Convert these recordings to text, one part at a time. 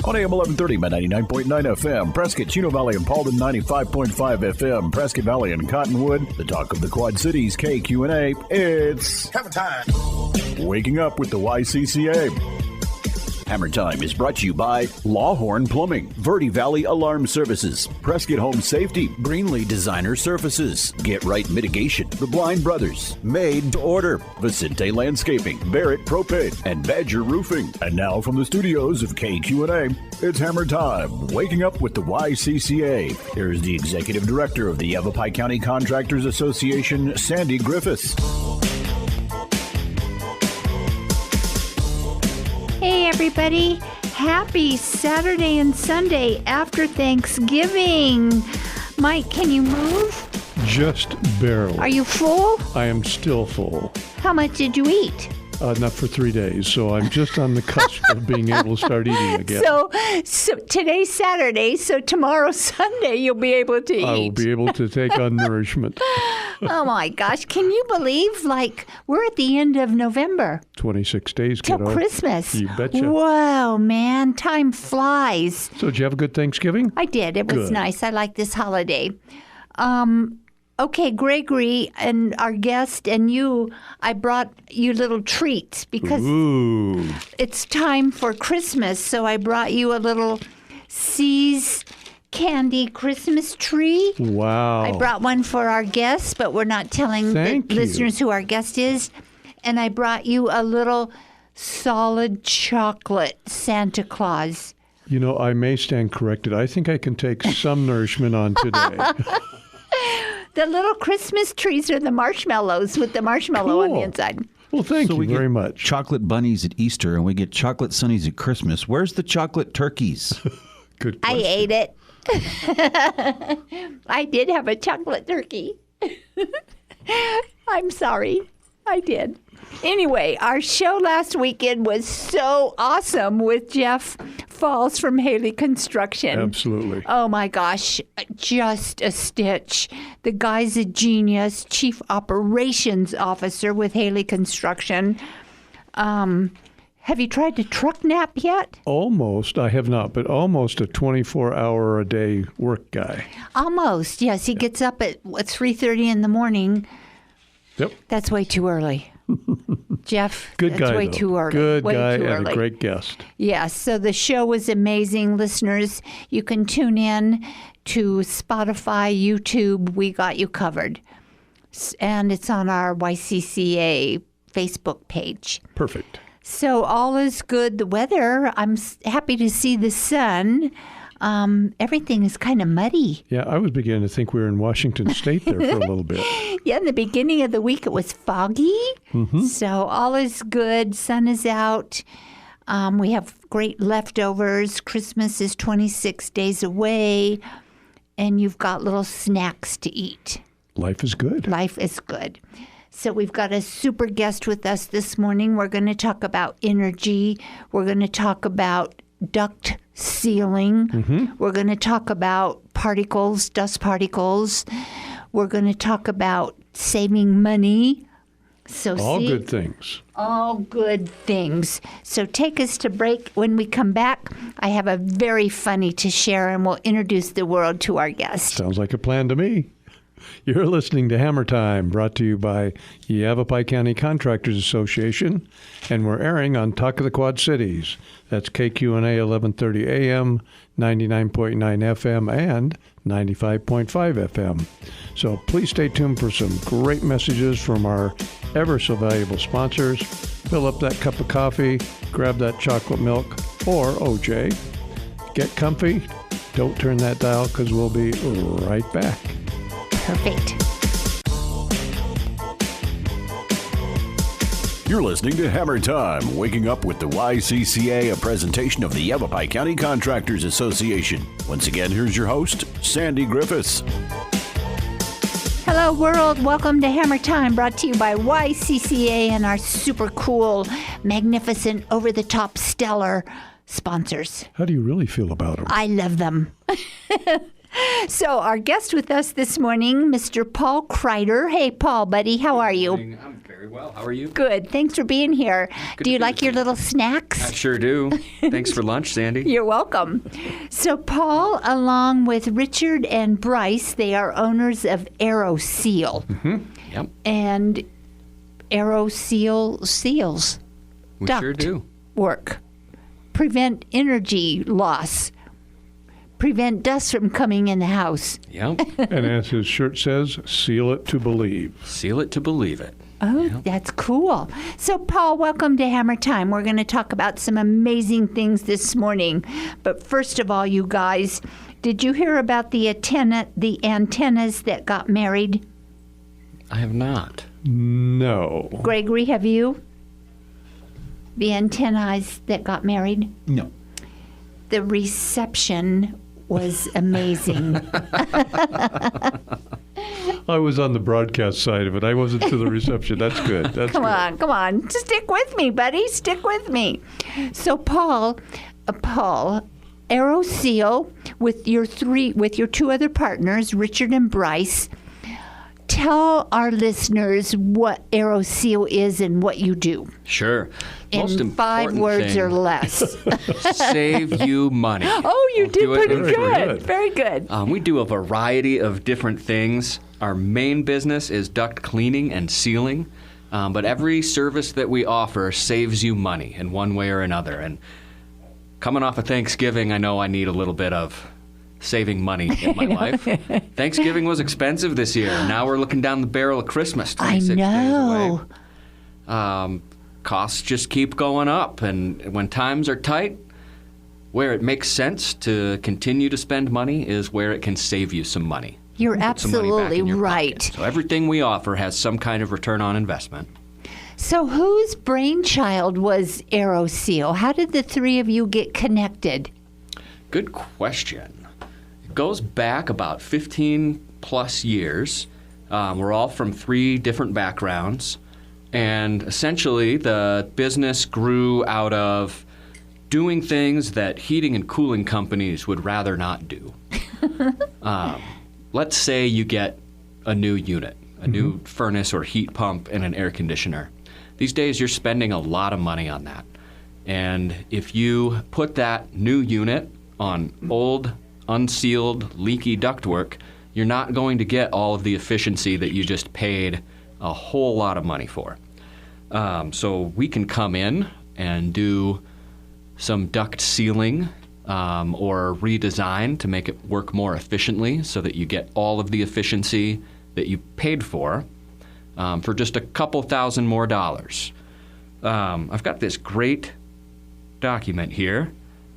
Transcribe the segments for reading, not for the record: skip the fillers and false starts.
On AM 1130, 99.9 FM, Prescott, Chino Valley, and Paulden, 95.5 FM, Prescott Valley and Cottonwood, the talk of the Quad Cities, KQNA. It's Hammer Time. Waking Up with the YCCA. Hammer Time is brought to you by Lawhorn Plumbing, Verde Valley Alarm Services, Prescott Home Safety, Greenlee Designer Services, Get Right Mitigation, The Blind Brothers, Made to Order, Vicente Landscaping, Barrett Propane, and Badger Roofing. And now from the studios of KQNA, it's Hammer Time, Waking Up with the YCCA. Here's the Executive Director of the Yavapai County Contractors Association, Sandy Griffiths. Hey everybody, happy Saturday and Sunday after Thanksgiving. Mike, can you move? Just barely. Are you full? I am still full. How much did you eat? Not for 3 days, so I'm just on the cusp of being able to start eating again. So today's Saturday, so tomorrow's Sunday you'll be able to eat. I will be able to take on nourishment. Oh my gosh, can you believe, we're at the end of November. 26 days, till kiddo. Christmas. You betcha. Whoa, man, time flies. So did you have a good Thanksgiving? I did. It was Good. nice. I like this holiday. Okay, Gregory and our guest and you, I brought you little treats because Ooh. it's time for Christmas. So I brought you a little See's candy Christmas tree. Wow. I brought one for our guest, but we're not telling Thank the you. listeners who our guest is. And I brought you a little solid chocolate Santa Claus. You know, I may stand corrected. I think I can take some nourishment on today. The little Christmas trees are the marshmallows with the marshmallow on the Cool. inside. Well, thank So you we very get much. chocolate bunnies at Easter, and we get chocolate sunnies at Christmas. Where's the chocolate turkeys? Good I question. ate it. I did have a chocolate turkey. I'm sorry. I did. Anyway, our show last weekend was so awesome with Jeff Falls from Haley Construction. Absolutely. Oh my gosh, just a stitch. The guy's a genius, Chief Operations Officer with Haley Construction. Have you tried to truck nap yet? Almost. I have not, but almost a 24-hour-a-day work guy. Almost, yes. He gets up at 3:30 in the morning. Yep. That's way too early. Jeff, Good that's guy, way though. too early. Good way guy too and early. a great guest. Yes, so the show was amazing. Listeners, you can tune in to Spotify, YouTube. We got you covered. And it's on our YCCA Facebook page. Perfect. So all is good. The weather, I'm happy to see the sun. Everything is kind of muddy. Yeah, I was beginning to think we were in Washington State there for a little bit. Yeah, in the beginning of the week it was foggy. Mm-hmm. So all is good. Sun is out. We have great leftovers. Christmas is 26 days away. And you've got little snacks to eat. Life is good. Life is good. So we've got a super guest with us this morning. We're going to talk about energy. We're going to talk about duct sealing. Mm-hmm. We're going to talk about particles, dust particles. We're going to talk about saving money. So All see, good things. all good things. So take us to break. When we come back, I have a very funny to share, and we'll introduce the world to our guest. Sounds like a plan to me. You're listening to Hammer Time, brought to you by Yavapai County Contractors Association, and we're airing on Talk of the Quad Cities. That's KQNA 1130 AM, 99.9 FM, and 95.5 FM. So please stay tuned for some great messages from our ever so valuable sponsors. Fill up that cup of coffee, grab that chocolate milk or OJ. Get comfy. Don't turn that dial because we'll be right back. Perfect. You're listening to Hammer Time, Waking Up with the YCCA, a presentation of the Yavapai County Contractors Association. Once again, here's your host, Sandy Griffiths. Hello, world. Welcome to Hammer Time, brought to you by YCCA and our super cool, magnificent, over-the-top, stellar sponsors. How do you really feel about them? I love them. So our guest with us this morning, Mr. Paul Kreider. Hey, Paul, buddy, how are you? I'm very well. How are you? Good. Thanks for being here. Good Do you to be like with your you. little I snacks? sure do. Thanks for lunch, Sandy. You're welcome. So Paul, along with Richard and Bryce, they are owners of AeroSeal. Yep, And AeroSeal seals we duct sure do. work, prevent energy loss, prevent dust from coming in the house. Yep. And as his shirt says, seal it to believe. Seal it to believe it. Oh, that's cool. So, Paul, welcome to Hammer Time. We're going to talk about some amazing things this morning. But first of all, you guys, did you hear about the antennas that got married? I have not. No. Gregory, have you? The antennas that got married? No. The reception was amazing. I was on the broadcast side of it. I wasn't to the reception. That's good. That's Come good. come on. Just stick with me, buddy. Stick with me. So, Paul, AeroSeal, with your two other partners, Richard and Bryce, tell our listeners what AeroSeal is and what you do Sure. in 5 words or less. Save you money. Oh, you We'll did do it pretty in good. Very good. Very good. We do a variety of different things. Our main business is duct cleaning and sealing, but every service that we offer saves you money in one way or another. And coming off of Thanksgiving, I know I need a little bit of saving money in my life. Thanksgiving was expensive this year. Now we're looking down the barrel of Christmas, 26 days know. away. Costs just keep going up, and when times are tight, where it makes sense to continue to spend money is where it can save you some money. You're Put some money back absolutely in your right. pocket. So everything we offer has some kind of return on investment. So, whose brainchild was AeroSeal? How did the three of you get connected? Good question. It goes back about 15 plus years. We're all from 3 different backgrounds. And essentially, the business grew out of doing things that heating and cooling companies would rather not do. Let's say you get a new unit, a new furnace or heat pump and an air conditioner. These days, you're spending a lot of money on that. And if you put that new unit on old, unsealed, leaky ductwork, you're not going to get all of the efficiency that you just paid a whole lot of money for. So we can come in and do some duct sealing or redesign to make it work more efficiently so that you get all of the efficiency that you paid for just a couple thousand more dollars. I've got this great document here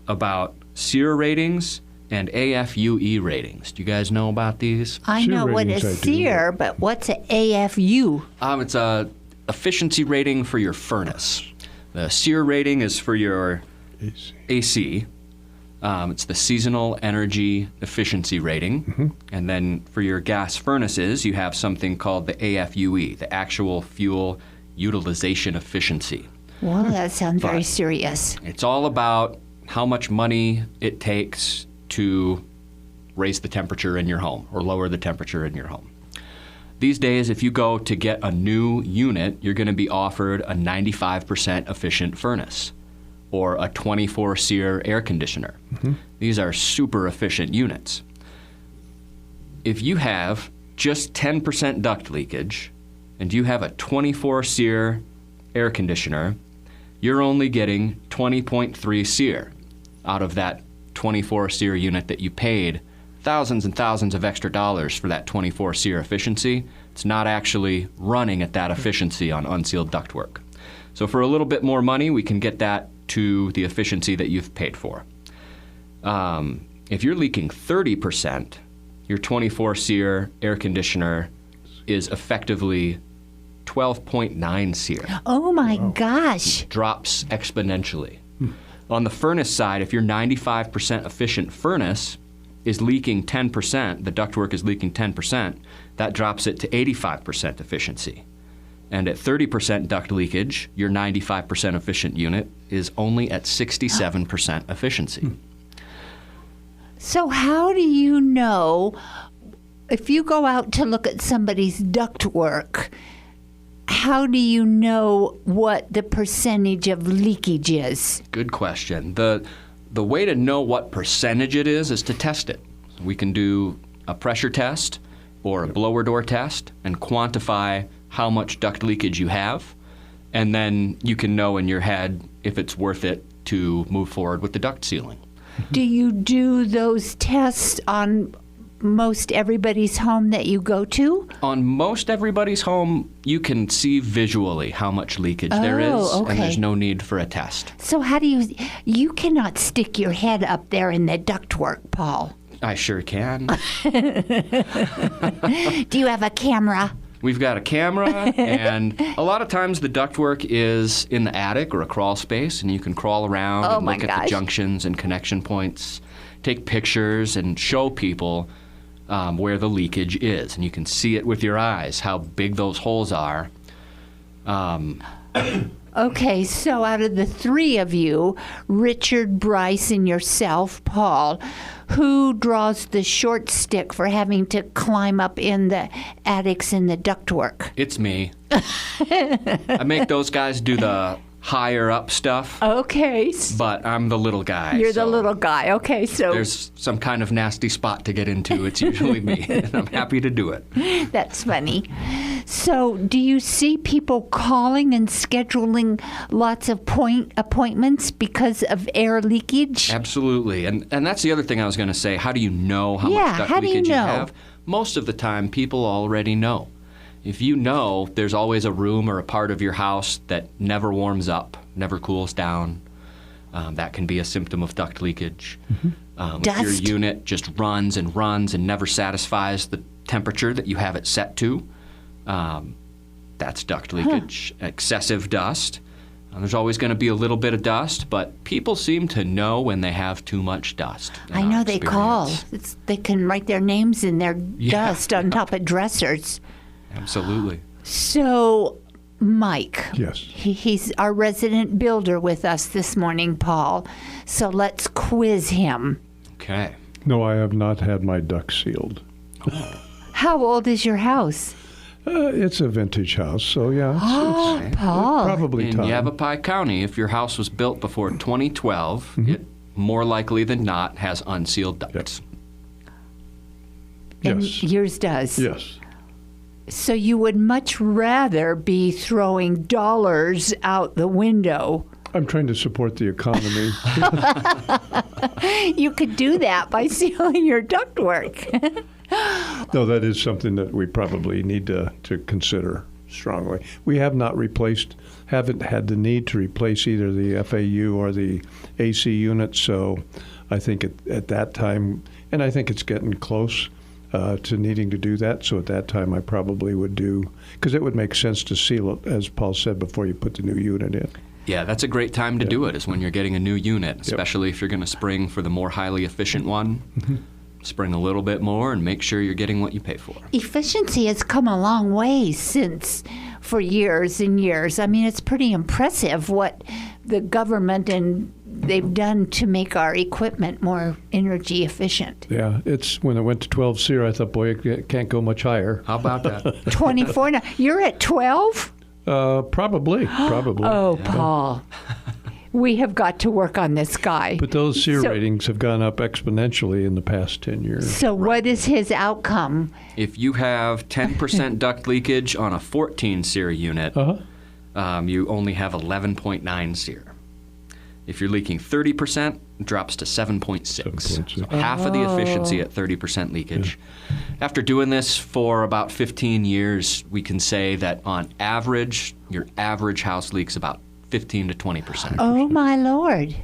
about SEER ratings and AFUE ratings. Do you guys know about these? I SEER know what a ratings I do. SEER, but what's an AFU? It's a efficiency rating for your furnace. The SEER rating is for your AC. It's the seasonal energy efficiency rating. And then for your gas furnaces, you have something called the AFUE, the actual fuel utilization efficiency. Well, that sounds very serious. It's all about how much money it takes to raise the temperature in your home or lower the temperature in your home. These days, if you go to get a new unit, you're going to be offered a 95% efficient furnace or a 24 SEER air conditioner. These are super efficient units. If you have just 10% duct leakage and you have a 24 SEER air conditioner, you're only getting 20.3 SEER out of that 24 SEER unit that you paid thousands and thousands of extra dollars for that 24 SEER efficiency. It's not actually running at that efficiency on unsealed ductwork. So for a little bit more money, we can get that to the efficiency that you've paid for. If you're leaking 30%, your 24 SEER air conditioner is effectively 12.9 SEER. Oh my gosh. Drops exponentially. On the furnace side, if your 95% efficient furnace is leaking 10%, the ductwork is leaking 10%, that drops it to 85% efficiency. And at 30% duct leakage, your 95% efficient unit is only at 67% efficiency. So how do you know if you go out to look at somebody's ductwork? How do you know what the percentage of leakage is? Good question. The way to know what percentage it is to test it. We can do a pressure test or a blower door test and quantify how much duct leakage you have, and then you can know in your head if it's worth it to move forward with the duct sealing. Do you do those tests on most everybody's home that you go to? On most everybody's home, you can see visually how much leakage there is, okay. and there's no need for a test. So how do you cannot stick your head up there in the ductwork, Paul. I sure can. Do you have a camera? We've got a camera, and a lot of times the ductwork is in the attic or a crawl space, and you can crawl around Oh, and my look at gosh. the junctions and connection points, take pictures, and show people where the leakage is. And you can see it with your eyes, how big those holes are. Okay, so out of the three of you, Richard, Bryce, and yourself, Paul, who draws the short stick for having to climb up in the attics and the ductwork? It's me. I make those guys do the higher up stuff, Okay, but I'm the little guy. you're the so little guy. Okay, so there's some kind of nasty spot to get into. It's usually me, and I'm happy to do it. that's funny. So, do you see people calling and scheduling lots of appointments because of air leakage? Absolutely. And that's the other thing I was going to say. How do you know how Yeah, much duct how do you leakage you know? have? Most of the time, people already know. If you know, there's always a room or a part of your house that never warms up, never cools down. That can be a symptom of duct leakage. If Dust? your unit just runs and never satisfies the temperature that you have it set to, that's duct leakage. Excessive dust. There's always going to be a little bit of dust, but people seem to know when they have too much dust. in I our know they call. experience. They can write their names in their dust on top of dressers. Absolutely. So, Mike. Yes. He's our resident builder with us this morning, Paul. So let's quiz him. Okay. No, I have not had my ducts sealed. How old is your house? It's a vintage house, so yeah, it's Paul. probably In time. Yavapai County, if your house was built before 2012, it more likely than not has unsealed ducts. And Yes. yours does. Yes. So you would much rather be throwing dollars out the window. I'm trying to support the economy. You could do that by sealing your ductwork. No, that is something that we probably need to consider strongly. We have not haven't had the need to replace either the FAU or the AC unit, so I think at that time, and I think it's getting close to needing to do that, so at that time I probably would do, because it would make sense to seal it, as Paul said, before you put the new unit in. Yeah, that's a great time to do it, is when you're getting a new unit, especially if you're going to spring for the more highly efficient one. Spring a little bit more and make sure you're getting what you pay for. Efficiency has come a long way for years and years. I mean, it's pretty impressive what the government and they've done to make our equipment more energy efficient. Yeah, it's when it went to 12 SEER, I thought, boy, it can't go much higher. How about that? 24 now. You're at 12? Probably. Oh, Paul. We have got to work on this guy. But those SEER So- ratings have gone up exponentially in the past 10 years. So what is his outcome? If you have 10% duct leakage on a 14 SEER unit, you only have 11.9 SEER. If you're leaking 30%, it drops to 7.6. 7.6. So half of the efficiency at 30% leakage. After doing this for about 15 years, we can say that on average, your average house leaks about 15 to 20%. Oh, my Lord.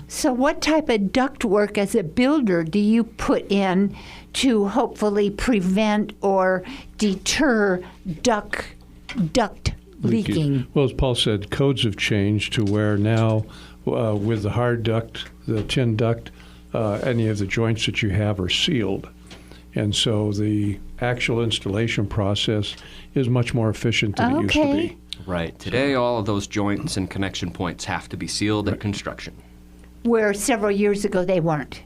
So what type of duct work as a builder do you put in to hopefully prevent or deter duct leaking? Well, as Paul said, codes have changed to where now, with the hard duct, the tin duct, any of the joints that you have are sealed. And so the actual installation process is much more efficient than it used to Okay. be. Right. Today, all of those joints and connection points have to be sealed at construction. Where several years ago they weren't.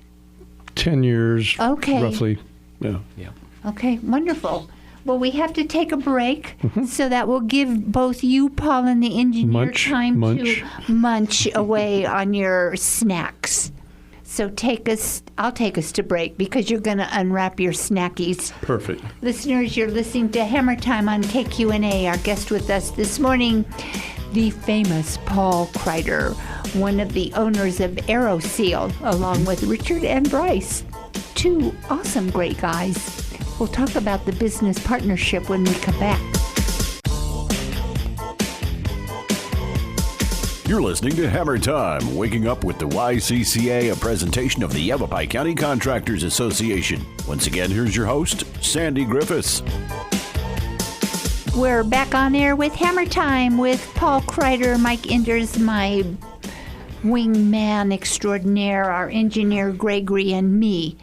10 years, Okay. roughly. Yeah. Yeah. Okay, wonderful. Well, we have to take a break, so that will give both you, Paul, and the engineer Munch, time munch. to munch away on your snacks. So I'll take us to break because you're going to unwrap your snackies. Perfect. Listeners, you're listening to Hammer Time on KQNA. Our guest with us this morning, the famous Paul Kreider, one of the owners of AeroSeal, along with Richard and Bryce. Two awesome, great guys. We'll talk about the business partnership when we come back. You're listening to Hammer Time, waking up with the YCCA, a presentation of the Yavapai County Contractors Association. Once again, here's your host, Sandy Griffiths. We're back on air with Hammer Time with Paul Kreider, Mike Enders, my wingman extraordinaire, our engineer Gregory, and me.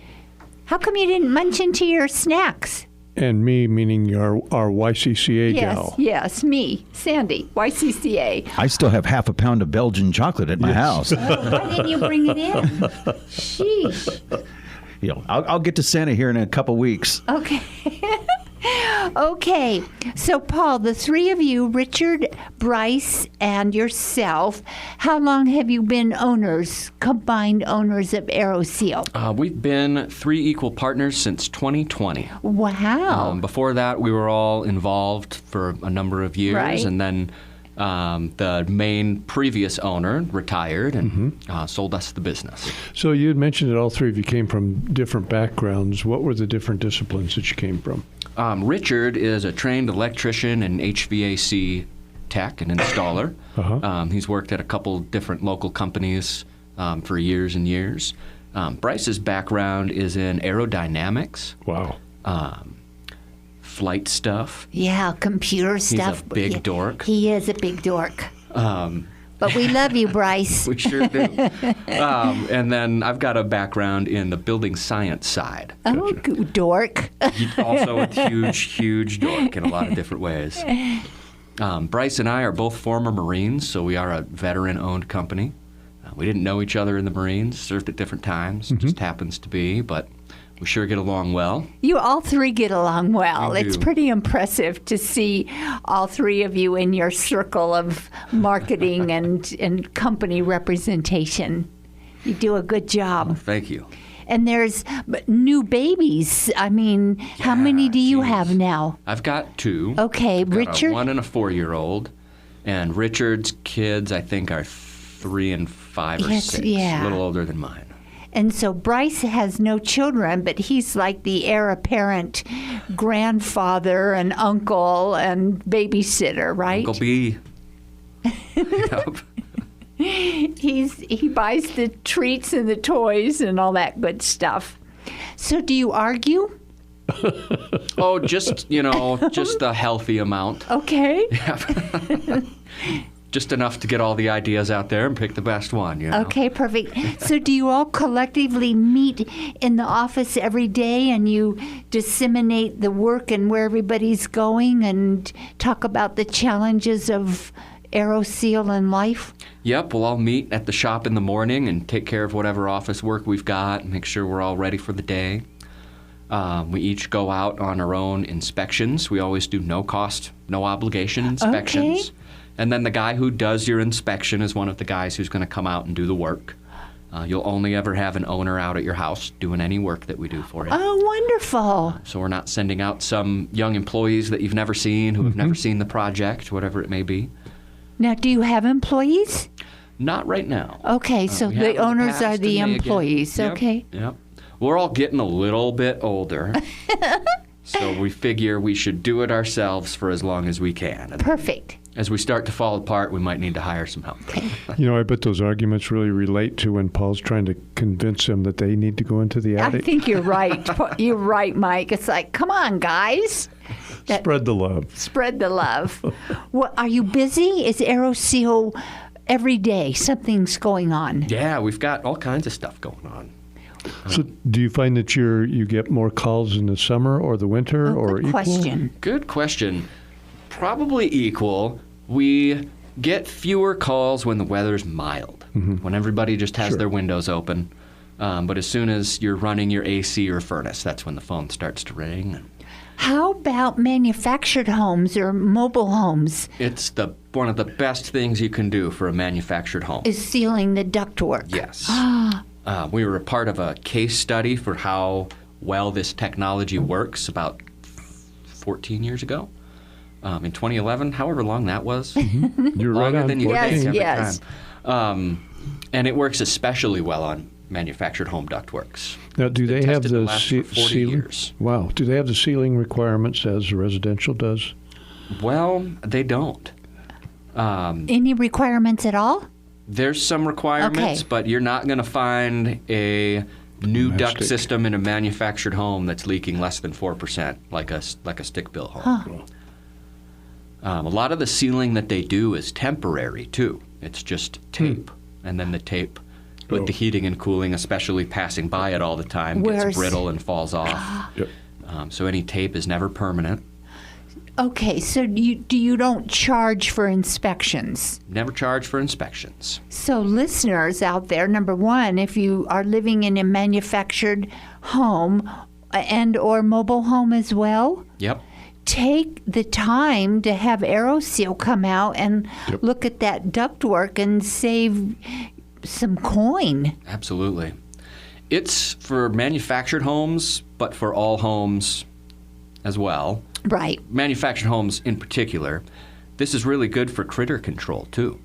How come you didn't munch into your snacks? And me, meaning our YCCA gal. Yes, me, Sandy, YCCA. I still have half a pound of Belgian chocolate at my house. Oh, why didn't you bring it in? Sheesh. I'll get to Santa here in a couple weeks. Okay. Okay. So, Paul, the three of you, Richard, Bryce, and yourself, how long have you been combined owners of AeroSeal? We've been 3 equal partners since 2020. Wow. Before that, we were all involved for a number of years, Right. and then the main previous owner retired and sold us the business. So you had mentioned that all three of you came from different backgrounds. What were the different disciplines that you came from? Richard is a trained electrician and HVAC tech and installer. He's worked at a couple different local companies for years and years. Bryce's background is in aerodynamics, Wow. flight stuff. Yeah, computer stuff. a big dork. He is a big dork. But we love you, Bryce. We sure do. And then I've got a background in the building science side. Oh, dork. Also a huge dork in a lot of different ways. Bryce and I are both former Marines, so we are a veteran-owned company. We didn't know each other in the Marines, served at different times. It just happens to be, but we sure get along well. You all three get along well. We It's do. pretty impressive to see all three of you in your circle of marketing and company representation. You do a good job. Thank you. And there's new babies. I mean, how many do you have now? I've got 2. Okay, Got Richard? a 1 and a 4-year-old. And Richard's kids, I think, are 3 and 5 or Yes, 6. yeah. A little older than mine. And so Bryce has no children, but he's like the heir apparent grandfather and uncle and babysitter, right? Uncle B. Yep. He buys the treats and the toys and all that good stuff. So do you argue? Oh, just a healthy amount. Okay. Just enough to get all the ideas out there and pick the best one, you know? Okay, perfect. So do you all collectively meet in the office every day and you disseminate the work and where everybody's going and talk about the challenges of AeroSeal and life? Yep, we'll all meet at the shop in the morning and take care of whatever office work we've got and make sure we're all ready for the day. We each go out on our own inspections. We always do no cost, no obligation inspections. Okay. And then the guy who does your inspection is one of the guys who's going to come out and do the work. You'll only ever have an owner out at your house doing any work that we do for you. Oh, wonderful. So we're not sending out some young employees that you've never seen, who have never seen the project, whatever it may be. Now, do you have employees? Not right now. Okay, so We have the in the owners past are and the may again. employees, Yep, okay? Yep. We're all getting a little bit older. So we figure we should do it ourselves for as long as we can. And Perfect. as we start to fall apart, we might need to hire some help. I bet those arguments really relate to when Paul's trying to convince them that they need to go into the I attic. think you're right. You're right, Mike. It's like, come on, guys. Spread the love. Spread the love. Well, are you busy? Is AeroSeal every day? Something's going on. Yeah, we've got all kinds of stuff going on. So do you find that you get more calls in the summer or the winter or Good equal? question. Good question. Probably equal. We get fewer calls when the weather's mild, when everybody just has Sure. their windows open. But as soon as you're running your AC or furnace, that's when the phone starts to ring. How about manufactured homes or mobile homes? It's one of the best things you can do for a manufactured home. Is sealing the ductwork? Yes. We were a part of a case study for how well this technology works about 14 years ago. In 2011, however long that was. You're right Longer on. than you 14. think at Yes. the time. And it works especially well on manufactured home ductworks. Now, do they have tested to the last for 40 ceiling? years. Wow. Do they have the ceiling requirements as residential does? Well, they don't. Any requirements at all? There's some requirements, Okay. but you're not going to find a new duct Domestic. system in a manufactured home that's leaking less than 4%, like a stick-built home. A lot of the sealing that they do is temporary, too. It's just tape. And then the tape, with the heating and cooling, especially passing by it all the time, Where's- gets brittle and falls off. Yep. So any tape is never permanent. Okay, so you don't charge for inspections? Never charge for inspections. So listeners out there, number one, if you are living in a manufactured home and or mobile home as well, Yep. take the time to have AeroSeal come out and look at that ductwork and save some coin. Absolutely. It's for manufactured homes, but for all homes as well. Right. Manufactured homes in particular. This is really good for critter control, too.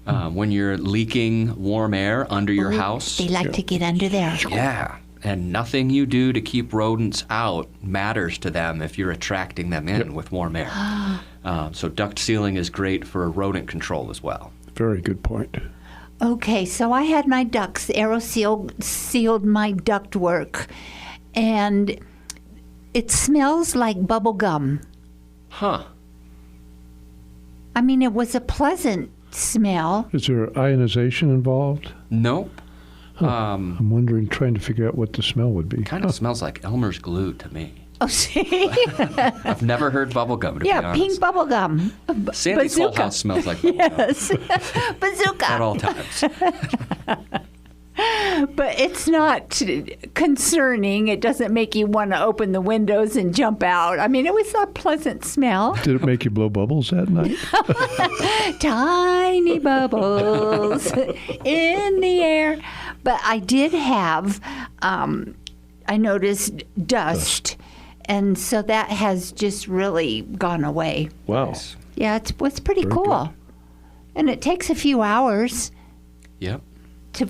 When you're leaking warm air under your house. They like to get under there. Yeah. And nothing you do to keep rodents out matters to them if you're attracting them in with warm air. So duct sealing is great for rodent control as well. Very good point. Okay, so I had my ducts. AeroSeal sealed my ductwork, and it smells like bubble gum. Huh. I mean, it was a pleasant smell. Is there ionization involved? Nope. I'm wondering, trying to figure out what the smell would be. Kind of smells like Elmer's glue to me. Oh, see? I've never heard bubble gum, to be Yeah, honest. pink bubble gum. Sandy's whole Bazooka. house smells like bubble gum Yes. Bazooka. at all times. But it's not concerning. It doesn't make you want to open the windows and jump out. I mean, it was a pleasant smell. Did it make you blow bubbles that night? Tiny bubbles in the air. But I did have, I noticed dust. And so that has just really gone away. Wow. Yeah, it's pretty Very cool. good. And it takes a few hours Yep.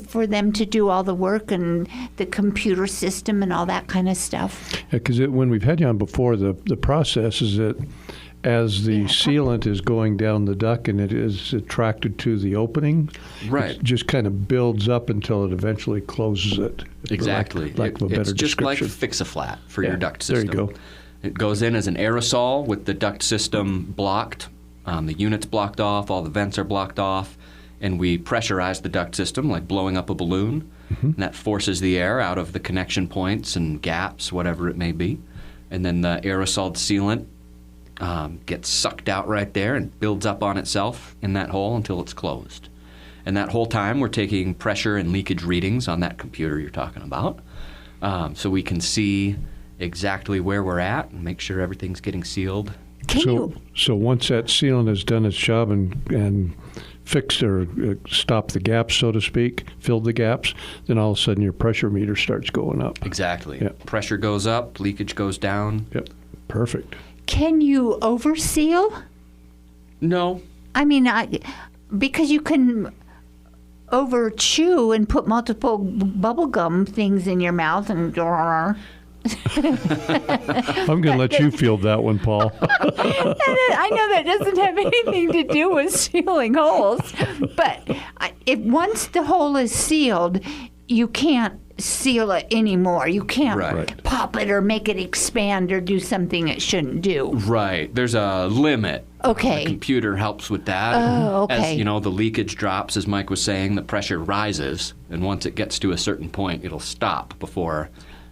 for them to do all the work and the computer system and all that kind of stuff. Because when we've had you on before, the process is that as the sealant is going down the duct and it is attracted to the opening, Right. it just kind of builds up until it eventually closes it. Exactly. Lack of a better It's just like description. Fix-A-Flat for your Yeah, duct there system. you go. It goes in as an aerosol with the duct system blocked. The unit's blocked off, all the vents are blocked off, and we pressurize the duct system like blowing up a balloon. And that forces the air out of the connection points and gaps, whatever it may be. And then the aerosol sealant gets sucked out right there and builds up on itself in that hole until it's closed. And that whole time, we're taking pressure and leakage readings on that computer you're talking about, so we can see exactly where we're at and make sure everything's getting sealed. Can you? So once that sealant has done its job and fixed or stopped the gaps, so to speak, filled the gaps, then all of a sudden your pressure meter starts going up. Exactly. Yeah. Pressure goes up, leakage goes down. Yep. Perfect. Can you overseal? No. I mean, because you can over chew and put multiple bubble gum things in your mouth and. I'm going to let you field that one, Paul. I know that doesn't have anything to do with sealing holes, but if once the hole is sealed, you can't seal it anymore. You can't Right. pop it or make it expand or do something it shouldn't do. Right. There's a limit. Okay. The computer helps with that. Oh, okay. As you know, the leakage drops, as Mike was saying, the pressure rises, and once it gets to a certain point, it'll stop before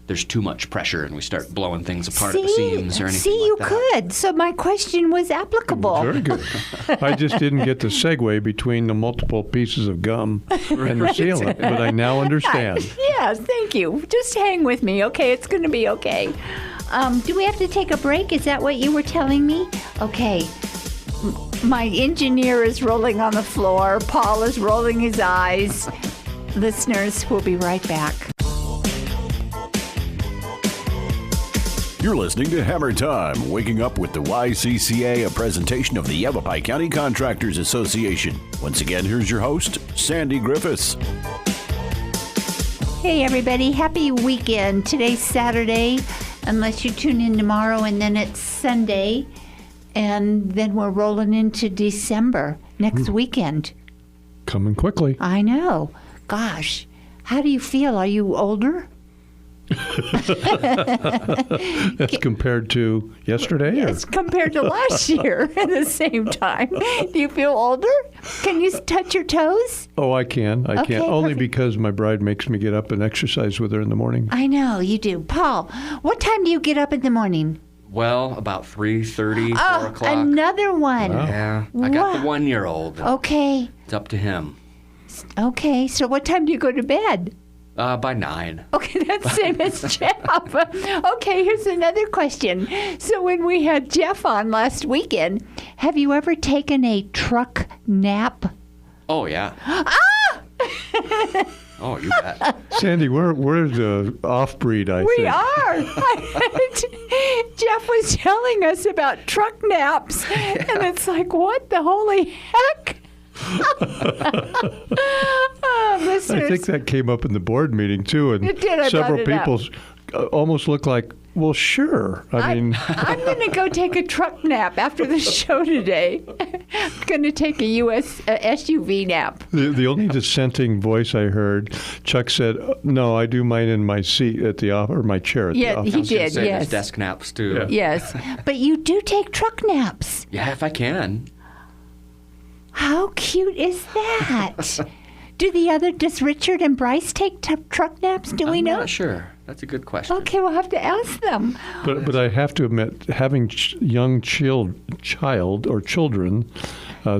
there's too much pressure and we start blowing things apart at the seams or anything See, you like that. could. So my question was applicable. Very good. I just didn't get the segue between the multiple pieces of gum and the sealant, but I now understand. Yes, thank you. Just hang with me, okay? It's going to be okay. Do we have to take a break? Is that what you were telling me? Okay. My engineer is rolling on the floor. Paul is rolling his eyes. Listeners, we'll be right back. You're listening to Hammer Time, waking up with the YCCA, a presentation of the Yavapai County Contractors Association. Once again, here's your host, Sandy Griffiths. Hey, everybody. Happy weekend. Today's Saturday, unless you tune in tomorrow, and then it's Sunday. And then we're rolling into December next weekend. Coming quickly. I know. Gosh, how do you feel? Are you older? That's compared to yesterday? Yes, compared to last year at the same time. Do you feel older? Can you touch your toes? Oh, I can. I Okay, can. Only perfect. because my bride makes me get up and exercise with her in the morning. I know, you do. Paul, what time do you get up in the morning? Well, about 3:30, 4 Oh, o'clock. another one. Yeah, I got the Wow. 1-year-old. Okay, It's up to him. okay. So what time do you go to bed? By 9. Okay, that's the same as Jeff. Okay, here's another question. So when we had Jeff on last weekend, have you ever taken a truck nap? Oh, yeah. Oh, you bet. Sandy, we're the off-breed, I We think. are. Jeff was telling us about truck naps, and it's like, what the holy heck? Listeners, I think that came up in the board meeting, too, and It did, I several brought it up. people almost looked like, well, sure. I mean, I'm going to go take a truck nap after the show today. I'm going to take a SUV nap. the only dissenting voice I heard, Chuck said, no, I do mine in my seat at the office, or my chair at the Yeah, office. he I was gonna did, say yes. there's desk naps, too. Yes, but you do take truck naps. Yeah, if I can. How cute is that? Does Richard and Bryce take truck naps? Do we I'm know? not sure. That's a good question. Okay, we'll have to ask them. But I have to admit, having young child or children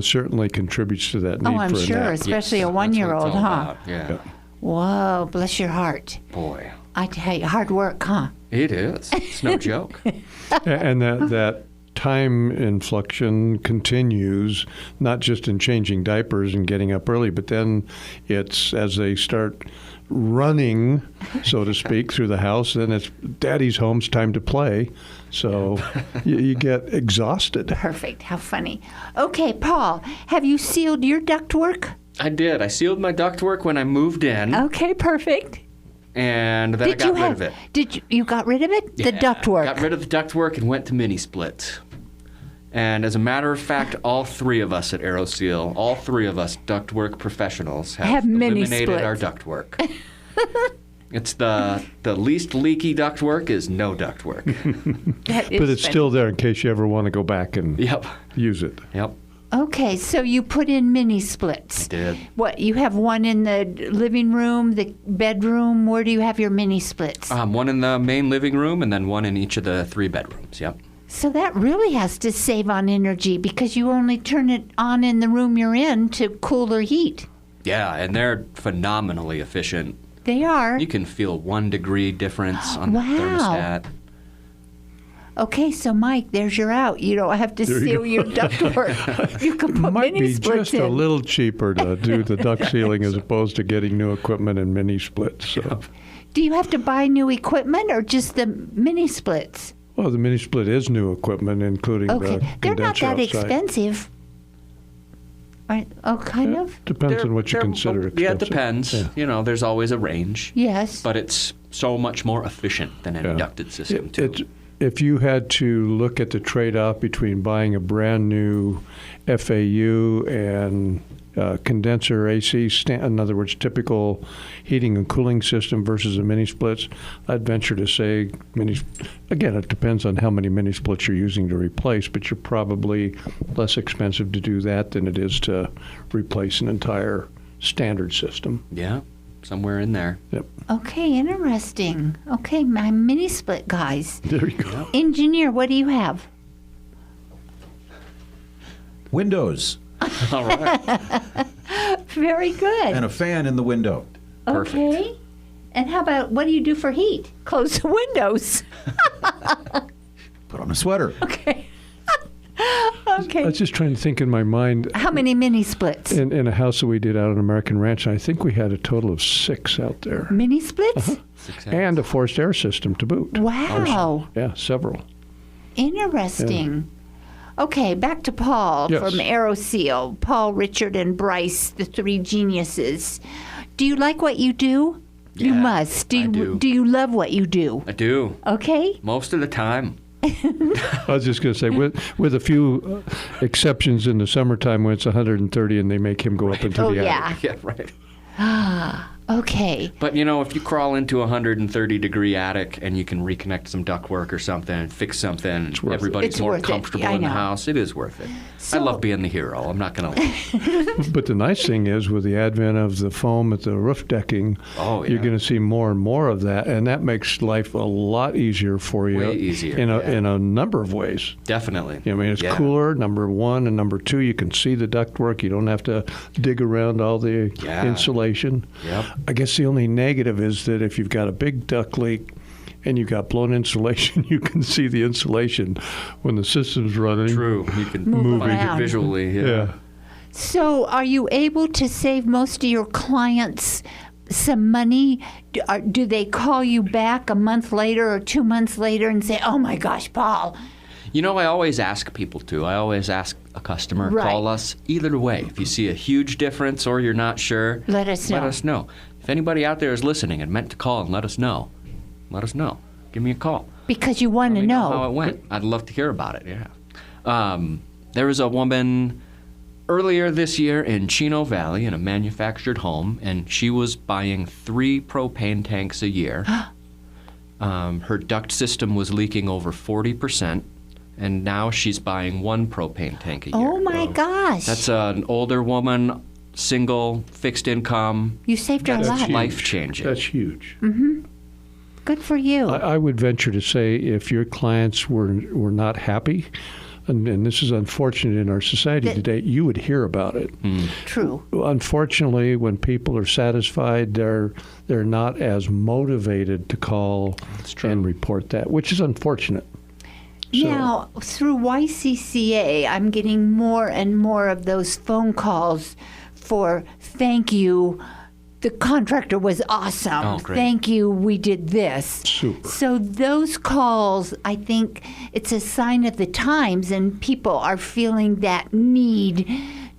certainly contributes to that need Oh, I'm for a sure, nap. especially Yes, a that's what it's 1-year-old, all huh? about. Yeah. Whoa, bless your heart. Boy, I tell you, hard work, huh? it is. It's no joke. And that time inflection continues, not just in changing diapers and getting up early, but then it's as they start running, so to speak, through the house, then it's daddy's home, it's time to play. So you get exhausted. Perfect. How funny. Okay, Paul, have you sealed your ductwork? I did. I sealed my ductwork when I moved in, Okay, perfect. and then I got rid of it. You got rid of it? The Yeah, ductwork. Got rid of the ductwork and went to mini splits. And as a matter of fact, all 3 of us at AeroSeal, all 3 of us ductwork professionals Have mini eliminated our splits. ductwork. It's the least leaky ductwork is no ductwork. That is But it's funny. still there in case you ever want to go back and Yep. use it. Yep. Okay, so you put in mini splits. Did. What, you have one in the living room, the bedroom? Where do you have your mini splits? One in the main living room and then one in each of the 3 bedrooms. Yep. So that really has to save on energy because you only turn it on in the room you're in to cool or heat. Yeah, and they're phenomenally efficient. They are. You can feel 1 degree difference on the Wow. thermostat. Okay, so Mike, there's your out. You don't have to There you seal go. your ductwork. You can put Might mini be splits just in. a little cheaper to do the duct sealing as opposed to getting new equipment and mini splits. So. Do you have to buy new equipment or just the mini splits? Well, the mini split is new equipment, including Okay, the they're not condenser that outside. expensive. Right? Oh, kind of. Depends on what you They're- consider expensive. Yeah, it depends. Yeah. You know, there's always a range. Yes. But it's so much more efficient than an Yeah. inducted system, too. It's, if you had to look at the trade-off between buying a brand new FAU and condenser AC, in other words, typical heating and cooling system versus a mini splits, I'd venture to say again, it depends on how many mini splits you're using to replace, but you're probably less expensive to do that than it is to replace an entire standard system. Yeah. somewhere in there. Yep. Okay, interesting. Okay, my mini split guys. There you go. Engineer, what do you have? Windows All right. Very good. and a fan in the window. Perfect. Okay. And how about what do you do for heat? Close the windows. Put on a sweater. Okay. I Okay. was just trying to think in my mind. How many mini splits? In a house that we did out on American Ranch, I think we had a total of 6 out there. Mini splits? And a forced air system to boot. Wow. Yeah, several. Interesting. Okay, back to Paul Yes. from AeroSeal. Paul, Richard, and Bryce, the three geniuses. Do you like what you do? You Yeah, must. I do. Do you love what you do? I do. Okay. Most of the time. I was just going to say, with a few exceptions in the summertime when it's 130 and they make him go up into Oh, the yeah. attic. Yeah, right. Okay. But you know, if you crawl into a 130-degree attic and you can reconnect some ductwork or something and fix something, worth it. everybody's It's more worth it. comfortable I in the know. house, it is worth it. So- I love being the hero. I'm not going to lie. But the nice thing is, with the advent of the foam at the roof decking, Oh, you're yeah. going to see more and more of that, and that makes life a lot easier for you. Way easier, in yeah. a number of ways. Definitely. I mean, it's Yeah. cooler, number one, and number two, you can see the ductwork. You don't have to dig around all the Yeah. insulation. Yep. I guess the only negative is that if you've got a big duct leak and you've got blown insulation, you can see the insulation when the system's running. True. You can Move find around. it visually. Yeah. Yeah. So, are you able to save most of your clients some money? Do they call you back a month later or 2 months later and say, "Oh my gosh, Paul"? You know, I always ask people to. I always ask a customer, Right. call us. Either way, if you see a huge difference or you're not sure, Let us know. Let us know. If anybody out there is listening and meant to call and let us know, give me a call. Because you want Let to me know how it know. went. I'd love to hear about it. Yeah. There was a woman earlier this year in Chino Valley in a manufactured home, and she was buying 3 propane tanks a year. Her duct system was leaking over 40%, and now she's buying 1 propane tank a year. Oh my gosh! That's an older woman, single, fixed income. You saved her That's life. huge. Life-changing. That's huge. Good for you. I would venture to say if your clients were not happy, and this is unfortunate in our society That- today, you would hear about it. True. Unfortunately, when people are satisfied, they're not as motivated to call and report that, which is unfortunate. So- Now, through YCCA, I'm getting more and more of those phone calls for thank you. The contractor was awesome. Oh, great. Thank you. We did this. Super. So those calls, I think it's a sign of the times, and people are feeling that need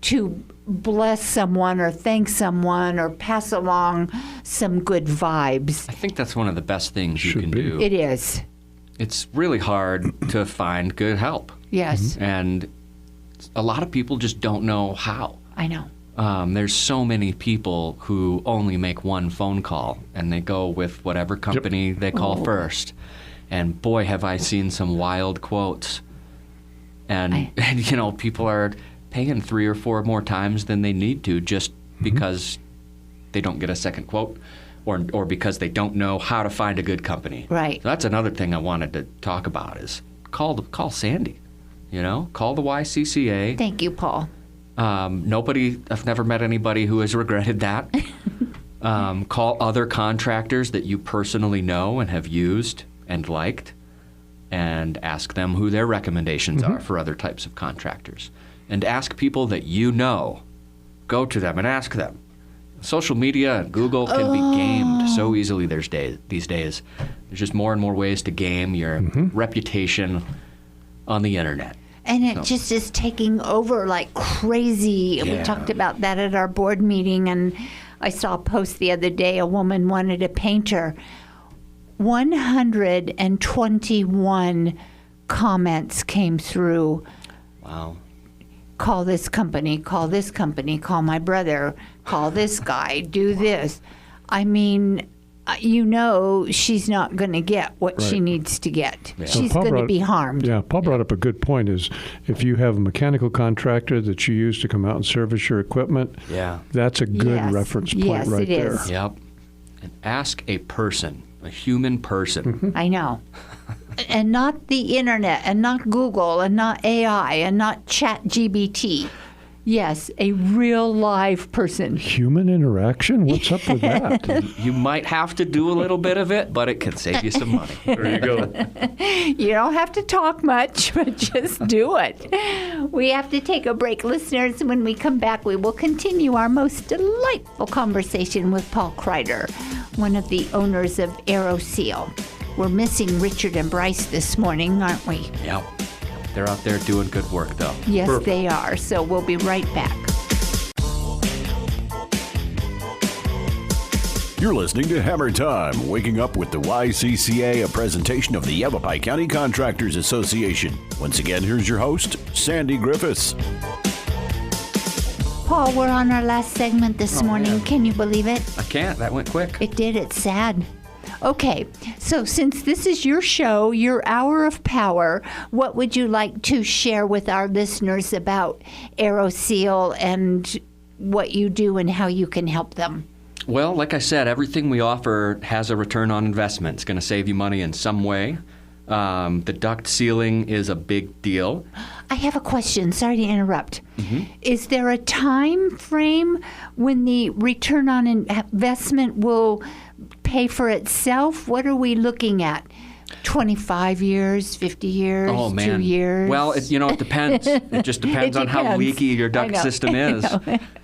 to bless someone or thank someone or pass along some good vibes. I think that's one of the best things you Should can be. do. It is. It's really hard to find good help. Yes, And a lot of people just don't know how. I know. There's so many people who only make one phone call and they go with whatever company they call first. And boy, have I seen some wild quotes. And, you know, people are paying 3 or 4 more times than they need to just because they don't get a second quote or because they don't know how to find a good company. Right. So that's another thing I wanted to talk about is call Sandy. You know, call the YCCA. Thank you, Paul. I've never met anybody who has regretted that. Call other contractors that you personally know and have used and liked and ask them who their recommendations are for other types of contractors. And ask people that you know. Go to them and ask them. Social media and Google can be gamed so easily these days. There's just more and more ways to game your reputation on the internet. And it just is taking over like crazy. We Yeah. talked about that at our board meeting, and I saw a post the other day. A woman wanted a painter. 121 comments came through. Wow. Call this company, call this company, call my brother, call this guy, do this. I mean, you know she's not going to get what she Right. needs to get. So She's Paul going to brought- be harmed. Yeah, Paul brought up a good point is if you have a mechanical contractor that you use to come out and service your equipment, Yeah. that's a good Yes. reference point Yes, right it there. is. Yep. and ask a person, a human person. I know. And not the internet, and not Google, and not AI, and not ChatGPT. Yes, a real live person. Human interaction? What's up with that? You might have to do a little bit of it, but it can save you some money. There you go. You don't have to talk much, but just do it. We have to take a break, listeners. When we come back, we will continue our most delightful conversation with Paul Kreider, one of the owners of AeroSeal. We're missing Richard and Bryce this morning, aren't we? Yep. They're out there doing good work, though. Yes, they are. So we'll be right back. You're listening to Hammer Time, waking up with the YCCA, a presentation of the Yavapai County Contractors Association. Once again, here's your host, Sandy Griffiths. Paul, we're on our last segment this morning. man. Can you believe it? I can't. That went quick. It did. It's sad. Okay, so since this is your show, your hour of power, what would you like to share with our listeners about AeroSeal and what you do and how you can help them? Well, like I said, everything we offer has a return on investment. It's going to save you money in some way. The duct sealing is a big deal. I have a question. Sorry to interrupt. Is there a time frame when the return on investment will pay for itself? What are we looking at? 25 years, 50 years, Oh, man. 2 years? Well, it depends. It just depends on how depends. leaky your I duct know. system is.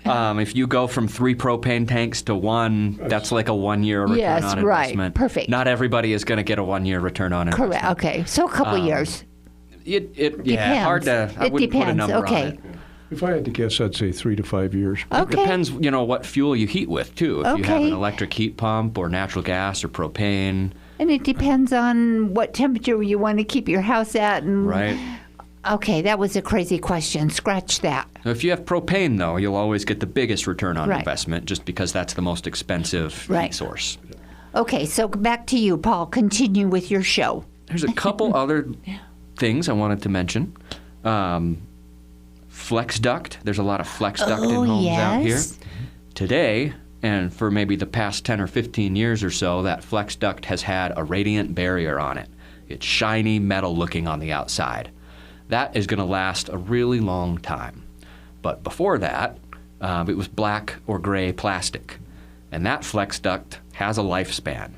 If you go from 3 propane tanks to 1, that's like a 1-year return Yes, on right. investment. Perfect. Not everybody is going to get a 1-year return on investment. Correct. Okay. So a couple years. Yeah, Depends. hard to. I It wouldn't put a depends. number Okay. on it. If I had to guess, I'd say 3 to 5 years. It depends, what fuel you heat with too. If you have Okay. an electric heat pump or natural gas or propane, And it depends on what temperature you want to keep your house at. And right? Okay, that was a crazy question. Scratch that. So if you have propane, though, you'll always get the biggest return on Right. investment, just because that's the most expensive Right. heat source. Okay, so back to you, Paul. Continue with your show. There's a couple other things I wanted to mention. Flex duct. There's a lot of flex duct in homes out here. yes. Today, and for maybe the past 10 or 15 years or so, that flex duct has had a radiant barrier on it. It's shiny metal looking on the outside. That is going to last a really long time. But before that, it was black or gray plastic. And that flex duct has a lifespan.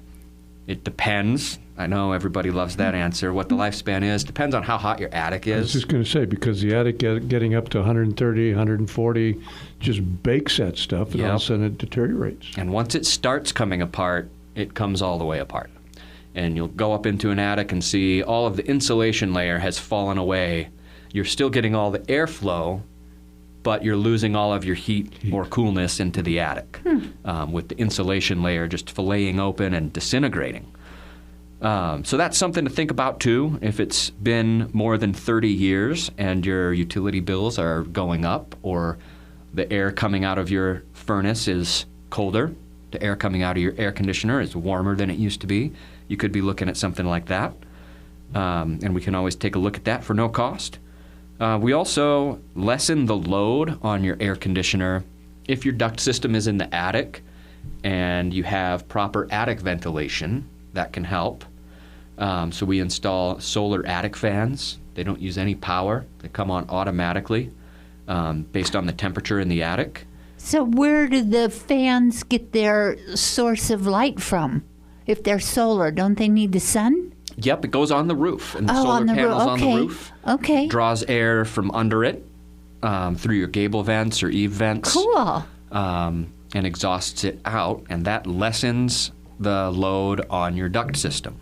It depends. I know everybody loves that answer. What the lifespan is depends on how hot your attic I was is. just going to say, because the attic getting up to 130, 140 just bakes that stuff, and all of a Yep. sudden it deteriorates. And once it starts coming apart, it comes all the way apart. And you'll go up into an attic and see all of the insulation layer has fallen away. You're still getting all the airflow, but you're losing all of your heat or coolness into the attic, with the insulation layer just filleting open and disintegrating. So that's something to think about too. If it's been more than 30 years and your utility bills are going up, or the air coming out of your furnace is colder, the air coming out of your air conditioner is warmer than it used to be, you could be looking at something like that. And we can always take a look at that for no cost. We also lessen the load on your air conditioner if your duct system is in the attic and you have proper attic ventilation. That can help. So we install solar attic fans. They don't use any power. They come on automatically based on the temperature in the attic. So where do the fans get their source of light from? If they're solar, don't they need the sun? Yep, it goes on the roof, and the Oh, solar on the roof. panels on Okay. the roof Okay. draws air from under it through your gable vents or eave vents. Cool. And exhausts it out, and that lessens the load on your duct system.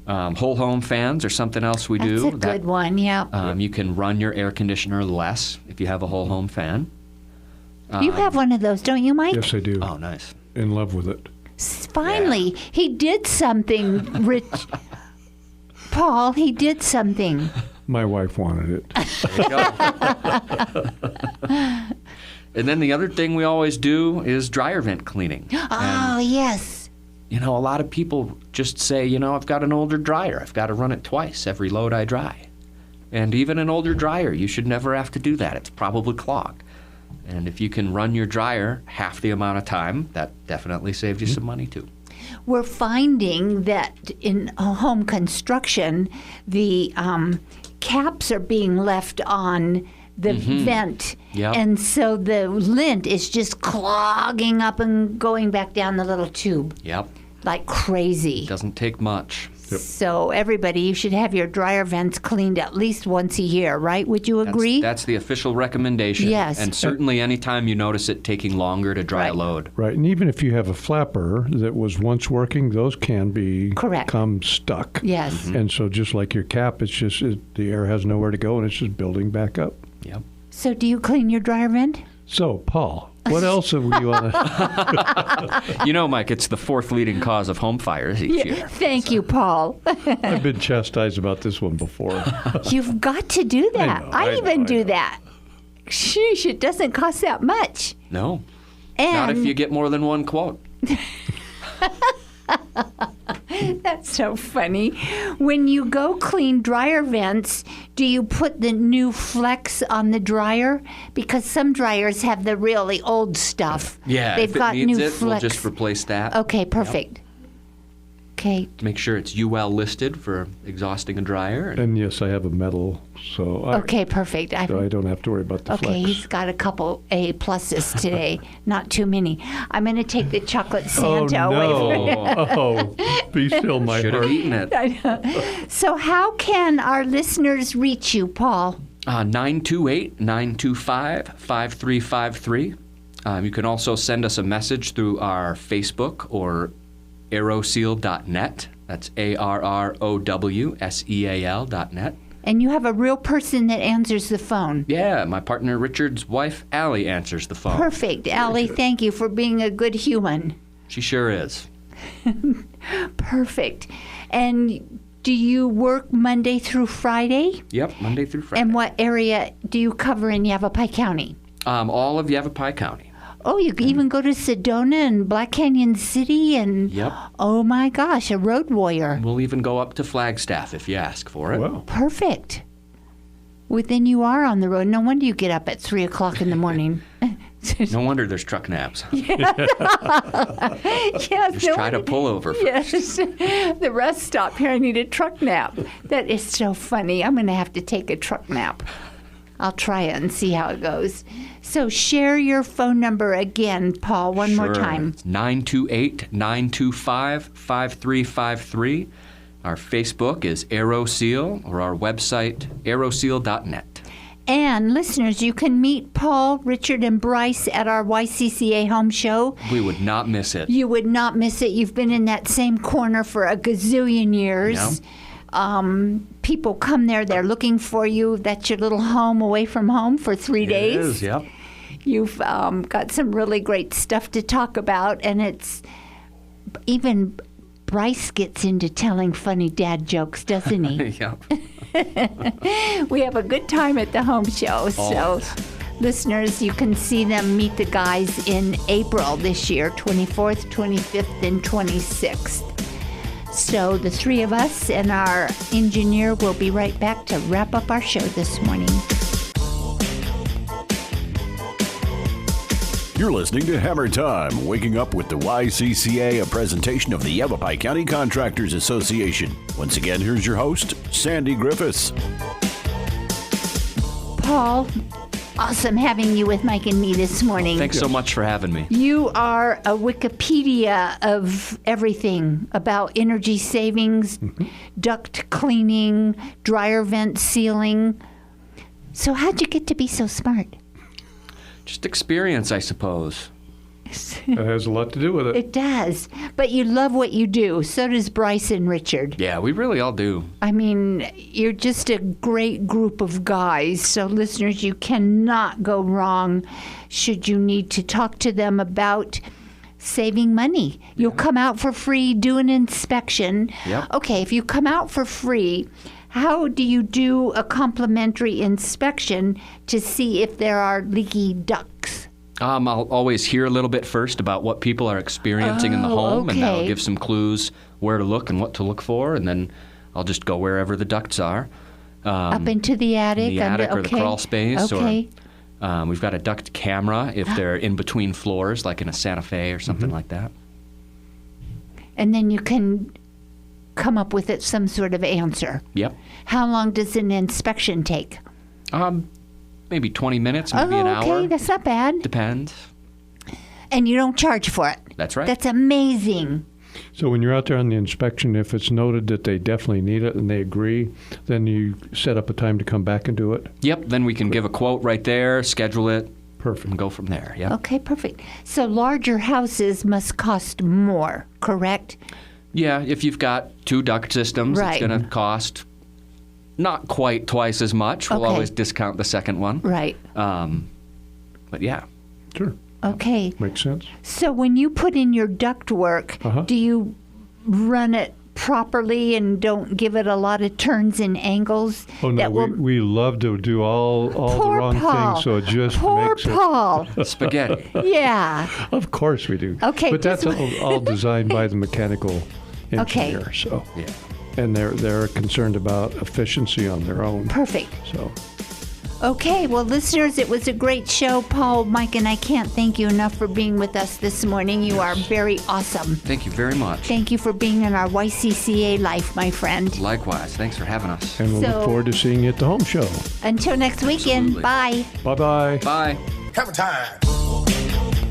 Whole home fans are something else we do. That's a good one, yeah. You can run your air conditioner less if you have a whole home fan. You have one of those, don't you, Mike? Yes, I do. Oh, nice. In love with it. Finally, he did something, Rich. Paul, he did something. My wife wanted it. There you go. And then the other thing we always do is dryer vent cleaning. Oh, yes. A lot of people just say, I've got an older dryer. I've got to run it twice every load I dry. And even an older dryer, you should never have to do that. It's probably clogged. And if you can run your dryer half the amount of time, that definitely saves you some money too. We're finding that in home construction, the caps are being left on the vent. Yep. And so the lint is just clogging up and going back down the little tube Yep. like crazy. Doesn't take much. So everybody, you should have your dryer vents cleaned at least once a year, right? Would you agree? That's the official recommendation. Yes. And certainly anytime you notice it taking longer to dry a Right. load. Right, and even if you have a flapper that was once working, those can become stuck. Yes. And so just like your cap, it's just the air has nowhere to go and it's just building back up. Yep. So do you clean your dryer vent? So, Paul, what else have you want to... You know, Mike, it's the fourth leading cause of home fires each year. Thank you, Paul. I've been chastised about this one before. You've got to do that. I even do that. Sheesh, it doesn't cost that much. No. And Not if you get more than one quote. That's so funny. When you go clean dryer vents, do you put the new Flex on the dryer? Because some dryers have the really old stuff. Yeah, They've if it got needs new it, we'll Flex. just replace that. Okay, perfect. Okay. Make sure it's UL listed for exhausting a dryer. And yes, I have a metal, so I Okay, perfect. don't have to worry about the Okay, flex. he's got a couple A pluses today, not too many. I'm going to take the chocolate Santa away from him. Oh, be still my Should have heart. eaten it. So, how can our listeners reach you, Paul? 928-925-5353. You can also send us a message through our Facebook or aeroseal.net. That's ARROWSEAL.net. And you have a real person that answers the phone. Yeah, my partner Richard's wife, Allie, answers the phone. Perfect. Allie, thank you for being a good human. She sure is. Perfect. And do you work Monday through Friday? Yep, Monday through Friday. And what area do you cover in Yavapai County? All of Yavapai County. Oh, you can even go to Sedona and Black Canyon City and, Yep. oh my gosh, a road warrior. We'll even go up to Flagstaff if you ask for it. Wow. Perfect. Well, then you are on the road. No wonder you get up at 3 o'clock in the morning. No wonder there's truck naps. Yes, Just try to pull over first. Yes. The rest stop here. I need a truck nap. That is so funny. I'm going to have to take a truck nap. I'll try it and see how it goes. So share your phone number again, Paul, one more time. 928-925-5353. Our Facebook is AeroSeal, or our website, aeroseal.net. And listeners, you can meet Paul, Richard, and Bryce at our YCCA home show. We would not miss it. You would not miss it. You've been in that same corner for a gazillion years. People come there, they're looking for you. That's your little home away from home for 3 days. It is, yep. You've got some really great stuff to talk about, and it's even Bryce gets into telling funny dad jokes, doesn't he? Yep. We have a good time at the home show. So, listeners, you can see them meet the guys in April this year, 24th, 25th, and 26th. So the three of us and our engineer will be right back to wrap up our show this morning. You're listening to Hammer Time, waking up with the YCCA, a presentation of the Yavapai County Contractors Association. Once again, here's your host, Sandy Griffiths. Paul, awesome having you with Mike and me this morning. Thanks so much for having me. You are a Wikipedia of everything about energy savings, duct cleaning, dryer vent sealing. So how'd you get to be so smart? Just experience, I suppose. That has a lot to do with it. It does. But you love what you do. So does Bryce and Richard. Yeah, we really all do. I mean, you're just a great group of guys. So, listeners, you cannot go wrong should you need to talk to them about saving money. You'll come out for free, do an inspection. Yep. Okay, if you come out for free, how do you do a complimentary inspection to see if there are leaky ducts? I'll always hear a little bit first about what people are experiencing in the home, and that'll okay. give some clues where to look and what to look for, and then I'll just go wherever the ducts are. Up into the attic? In the attic or the crawl space, Okay. We've got a duct camera if they're in between floors, like in a Santa Fe or something like that. And then you can come up with some sort of answer. Yep. How long does an inspection take? Maybe 20 minutes, maybe an hour. Okay, that's not bad. Depends. And you don't charge for it. That's right. That's amazing. So when you're out there on the inspection, if it's noted that they definitely need it and they agree, then you set up a time to come back and do it? Yep, then we can give a quote right there, schedule it, Perfect. and go from there. Yep. Okay, perfect. So larger houses must cost more, correct? Yeah, if you've got 2 duct systems, Right. it's going to cost not quite twice as much. We'll Okay. always discount the second one. Right. But yeah. Sure. Okay. Makes sense. So when you put in your ductwork, do you run it properly and don't give it a lot of turns and angles? Oh, no, that will... we love to do all the Poor wrong Paul. things, so it just Poor makes Paul. Spaghetti. Yeah. Of course we do. Okay, But that's just- all designed by the mechanical Okay. engineer, so. Yeah. And they're concerned about efficiency on their own. Perfect. So, Okay, well, listeners, it was a great show. Paul, Mike, and I can't thank you enough for being with us this morning. You are very awesome. Thank you very much. Thank you for being in our YCCA life, my friend. Likewise. Thanks for having us. and we'll So- look forward to seeing you at the home show. Until next weekend, Absolutely. bye. Bye-bye. Bye. Hammer time.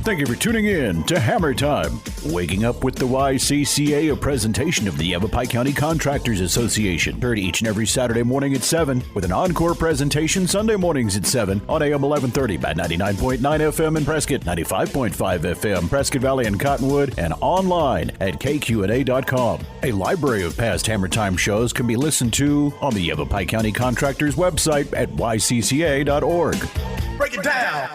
Thank you for tuning in to Hammer Time. Waking Up with the YCCA, a presentation of the Yavapai County Contractors Association. Heard each and every Saturday morning at 7, with an encore presentation Sunday mornings at 7 on AM 1130 at 99.9 FM in Prescott, 95.5 FM, Prescott Valley and Cottonwood, and online at kqna.com. A library of past Hammer Time shows can be listened to on the Yavapai County Contractors website at ycca.org. Break it down.